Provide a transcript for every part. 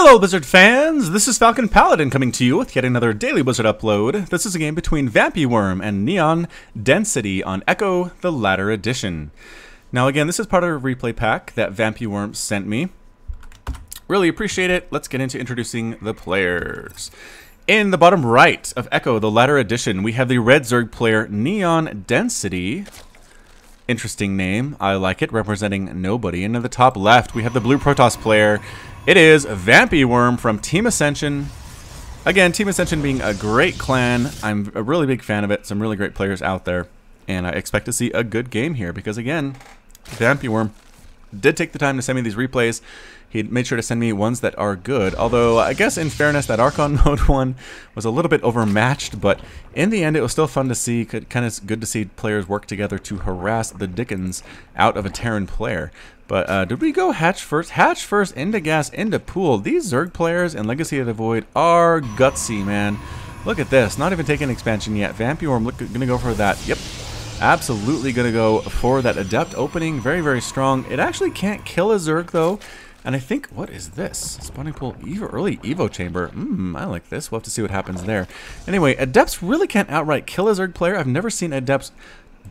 Hello Blizzard fans, this is FalconPaladin coming to you with yet another daily Blizzard upload. This is a game between VampyWorm and NeonDensity on Echo, the latter edition. Now again, this is part of a replay pack that VampyWorm sent me. Really appreciate it. Let's get into introducing the players. In the bottom right of Echo, the latter edition, we have the red Zerg player NeonDensity. Interesting name, I like it, representing nobody. And in the top left, we have the blue Protoss player. It is VampyWorm from Team Ascension. Again, Team Ascension being a great clan. I'm a really big fan of it. Some really great players out there. And I expect to see a good game here because, again, VampyWorm did take the time to send me these replays. He made sure to send me ones that are good. Although, I guess in fairness, that Archon mode one was a little bit overmatched. But in the end, it was still fun to see. Kind of good to see players work together to harass the dickens out of a Terran player. But did we go hatch first? Hatch first, into gas, into pool. These Zerg players in Legacy of the Void are gutsy, man. Look at this. Not even taking expansion yet. VampyWorm gonna go for that. Yep. Absolutely gonna go for that Adept opening. Very, very strong. It actually can't kill a Zerg, though. And I think, what is this? Spawning pool, early Evo chamber. I like this. We'll have to see what happens there. Anyway, Adepts really can't outright kill a Zerg player. I've never seen Adepts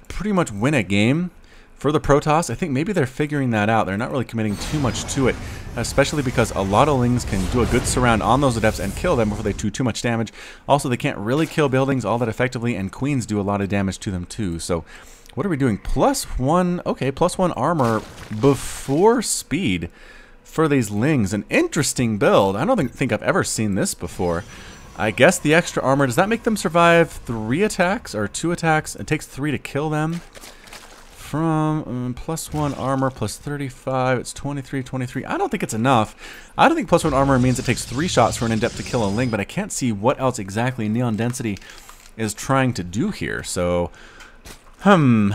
pretty much win a game. For the Protoss, I think maybe they're figuring that out. They're not really committing too much to it, especially because a lot of Lings can do a good surround on those Adepts and kill them before they do too much damage. Also, they can't really kill buildings all that effectively, and Queens do a lot of damage to them too. So, what are we doing? +1, okay, +1 armor before speed for these Lings. An interesting build. I don't think I've ever seen this before. I guess the extra armor, does that make them survive 3 attacks or 2 attacks? It takes 3 to kill them. From +1 armor plus 35, it's 23. I don't think it's enough. I don't think +1 armor means it takes 3 shots for an Adept to kill a Ling, but I can't see what else exactly NeonDensity is trying to do here. So, Well,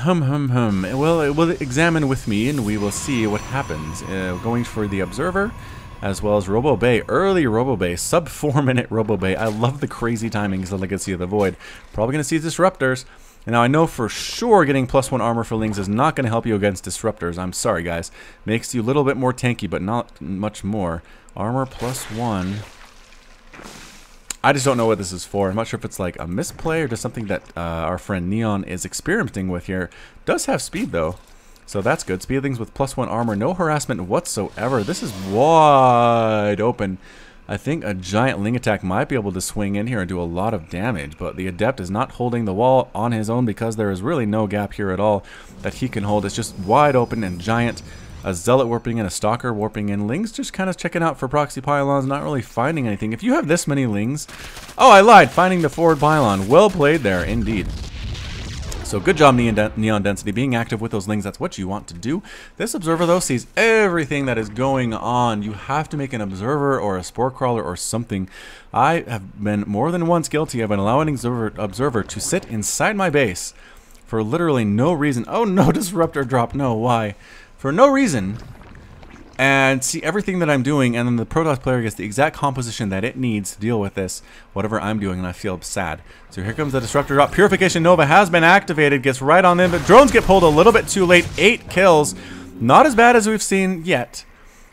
we'll examine with me and we will see what happens. Going for the Observer as well as Robo Bay. Early Robo Bay, sub 4-minute Robo Bay. I love the crazy timings of Legacy of the Void. Probably going to see Disruptors. And now I know for sure getting +1 armor for Lings is not going to help you against Disruptors. I'm sorry, guys. Makes you a little bit more tanky, but not much more. Armor +1. I just don't know what this is for. I'm not sure if it's like a misplay or just something that our friend Neon is experimenting with here. Does have speed, though. So that's good. Speed Lings with +1 armor. No harassment whatsoever. This is wide open. I think a giant Ling attack might be able to swing in here and do a lot of damage, but the Adept is not holding the wall on his own because there is really no gap here at all that he can hold. It's just wide open and giant. A Zealot warping in, a Stalker warping in. Lings just kind of checking out for proxy pylons, not really finding anything. If you have this many Lings... Oh, I lied! Finding the forward pylon. Well played there, indeed. So good job, NeonDensity, being active with those Lings. That's what you want to do. This Observer, though, sees everything that is going on. You have to make an Observer or a Spore Crawler or something. I have been more than once guilty of allowing an Observer to sit inside my base for literally no reason. Oh no, Disruptor drop. No, why? For no reason. And see everything that I'm doing, and then the Protoss player gets the exact composition that it needs to deal with this, whatever I'm doing, and I feel sad. So here comes the Disruptor drop. Purification Nova has been activated, gets right on in, but drones get pulled a little bit too late. 8 kills. Not as bad as we've seen yet,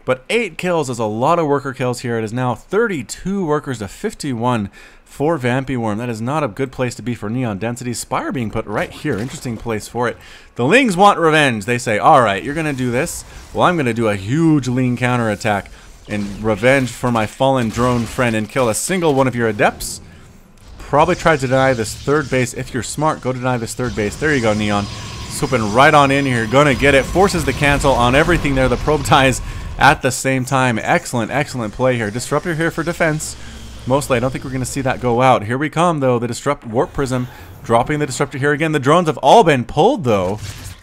but 8 kills is a lot of worker kills here. It is now 32 workers to 51 for VampyWorm. That is not a good place to be for NeonDensity. Spire being put right here. Interesting place for it. The Lings want revenge. They say, alright, you're going to do this. Well, I'm going to do a huge Ling counterattack and revenge for my fallen drone friend and kill a single one of your Adepts. Probably try to deny this third base. If you're smart, go deny this third base. There you go, Neon. Swooping right on in here. Gonna get it. Forces the cancel on everything there. The probe ties at the same time. Excellent, excellent play here. Disruptor here for defense. Mostly, I don't think we're going to see that go out. Here we come, though. The Warp Prism dropping the Disruptor here again. The drones have all been pulled, though.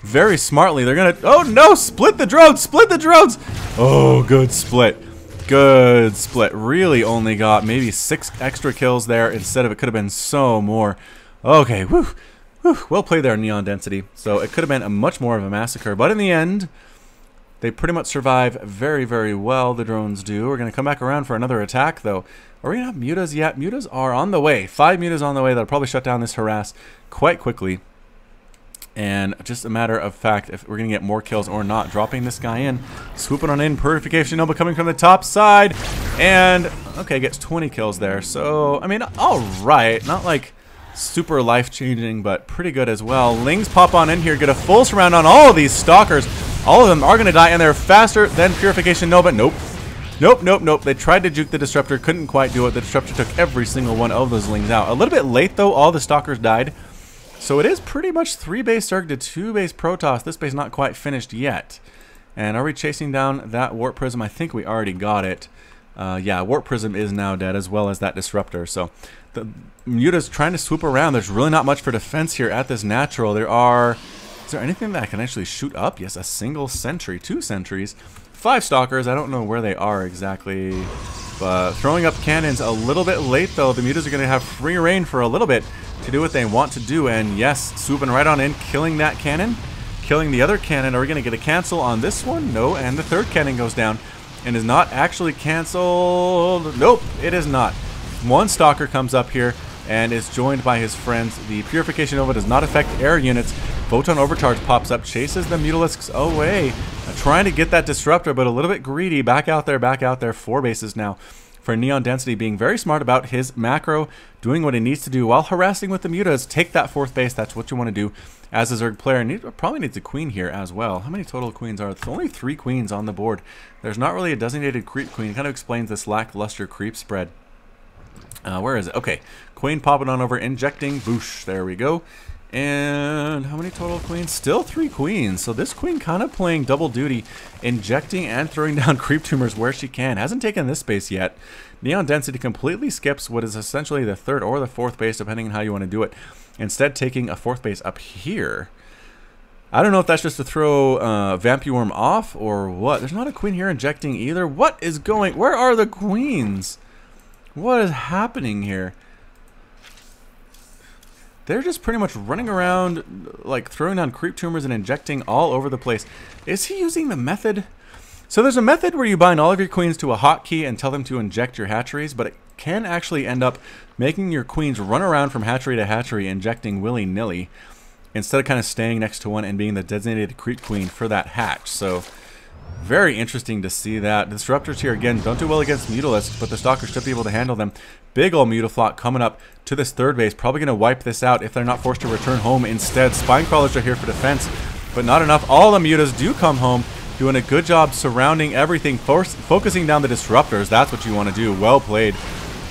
Very smartly. They're going to... Oh, no! Split the drones! Split the drones! Oh, good split. Good split. Really only got maybe 6 extra kills there instead of it could have been so more. Okay, whew. Whew. Well played there, NeonDensity. So it could have been a much more of a massacre. But in the end... They pretty much survive very, very well, the drones do. We're going to come back around for another attack, though. Are we going to have mutas yet? Mutas are on the way. 5 mutas on the way. That'll probably shut down this harass quite quickly. And just a matter of fact, if we're going to get more kills or not. Dropping this guy in. Swooping on in. Purification Nova coming from the top side. And, okay, gets 20 kills there. So, I mean, alright. Not like super life-changing, but pretty good as well. Lings pop on in here, get a full surround on all of these stalkers. All of them are going to die, and they're faster than Purification Nova. Nope. Nope, nope, nope. They tried to juke the Disruptor, couldn't quite do it. The Disruptor took every single one of those Lings out. A little bit late, though. All the stalkers died. So it is pretty much 3 base Zerg to 2 base Protoss. This base not quite finished yet. And are we chasing down that Warp Prism? I think we already got it. Yeah, Warp Prism is now dead, as well as that Disruptor. So the Muta's trying to swoop around. There's really not much for defense here at this natural. Is there anything that can actually shoot up? Yes, a single sentry, 2 sentries, 5 stalkers. I don't know where they are exactly, but throwing up cannons a little bit late, though. The Mutas are going to have free reign for a little bit to do what they want to do. And yes, swooping right on in, killing that cannon, killing the other cannon. Are we going to get a cancel on this one? No, and the third cannon goes down and is not actually canceled. Nope, it is not. One stalker comes up here and is joined by his friends. The Purification Nova does not affect air units. Photon Overcharge pops up, chases the Mutalisks away. Trying to get that Disruptor, but a little bit greedy. Back out there. 4 bases now for NeonDensity, being very smart about his macro, doing what he needs to do while harassing with the Mutas. Take that 4th base. That's what you want to do as a Zerg player. Probably needs a queen here as well. How many total queens are there? Only 3 queens on the board. There's not really a designated creep queen. It kind of explains this lackluster creep spread. Where is it? Okay, queen popping on over, injecting, boosh, there we go. And how many total queens? Still 3 queens. So this queen kind of playing double duty, injecting and throwing down creep tumors where she can. Hasn't taken this base yet. NeonDensity completely skips what is essentially the 3rd or the 4th base, depending on how you want to do it. Instead, taking a 4th base up here. I don't know if that's just to throw VampyWorm off or what. There's not a queen here injecting either. What is going? Where are the queens? What is happening here? They're just pretty much running around, like throwing down creep tumors and injecting all over the place. Is he using the method? So there's a method where you bind all of your queens to a hotkey and tell them to inject your hatcheries, but it can actually end up making your queens run around from hatchery to hatchery, injecting willy-nilly, instead of kind of staying next to one and being the designated creep queen for that hatch. So very interesting to see that. Disruptors here, again, don't do well against Mutalisks, but the Stalkers should be able to handle them. Big ol' Mutaflot coming up to this 3rd base. Probably going to wipe this out if they're not forced to return home instead. Spinecrawlers are here for defense, but not enough. All the Mutas do come home, doing a good job surrounding everything, focusing down the Disruptors. That's what you want to do. Well played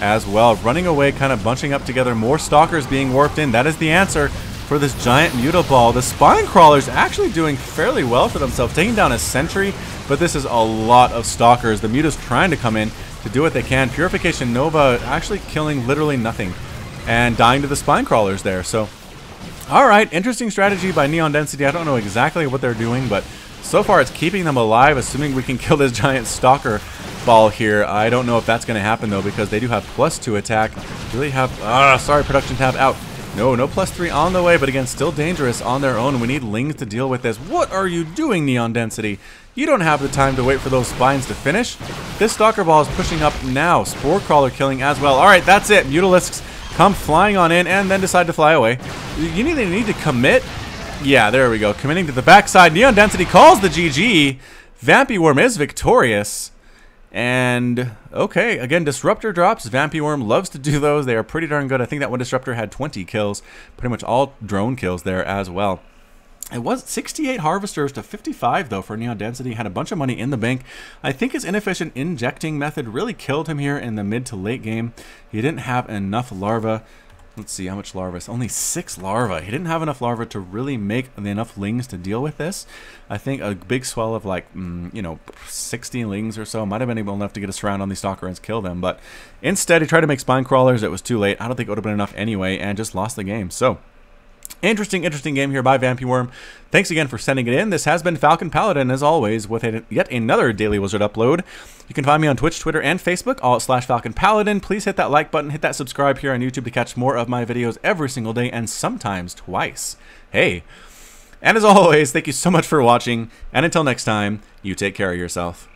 as well. Running away, kind of bunching up together. More Stalkers being warped in. That is the answer for this giant Mutaball. The Spinecrawlers actually doing fairly well for themselves, taking down a sentry, but this is a lot of Stalkers. The Mutas trying to come in to do what they can. Purification Nova actually killing literally nothing and dying to the Spinecrawlers there. So, alright, interesting strategy by NeonDensity. I don't know exactly what they're doing, but so far it's keeping them alive, assuming we can kill this giant Stalker ball here. I don't know if that's going to happen, though, because they do have +2 attack. Really have... sorry, production tab out. No +3 on the way, but again, still dangerous on their own. We need Lings to deal with this. What are you doing, NeonDensity? You don't have the time to wait for those spines to finish. This Stalker Ball is pushing up now. Spore Crawler killing as well. Alright, that's it. Mutalisks come flying on in and then decide to fly away. You need to commit. Yeah, there we go. Committing to the backside. NeonDensity calls the GG. VampyWorm is victorious. And, okay, again, Disruptor drops. VampyWorm loves to do those. They are pretty darn good. I think that one Disruptor had 20 kills. Pretty much all drone kills there as well. It was 68 Harvesters to 55, though, for NeonDensity. Had a bunch of money in the bank. I think his inefficient injecting method really killed him here in the mid to late game. He didn't have enough larvae. Let's see, how much larvae? It's only 6 larvae. He didn't have enough larvae to really make enough Lings to deal with this. I think a big swell of like, 60 Lings or so might have been able enough to get a surround on these Stalker and kill them. But instead, he tried to make Spinecrawlers. It was too late. I don't think it would have been enough anyway, and just lost the game. So, interesting game here by VampyWorm. Thanks again for sending it in. This has been FalconPaladin, as always, with yet another Daily Wizard upload. You can find me on Twitch, Twitter, and Facebook, all at /FalconPaladin. Please hit that like button, hit that subscribe here on YouTube to catch more of my videos every single day, and sometimes twice. Hey! And as always, thank you so much for watching, and until next time, you take care of yourself.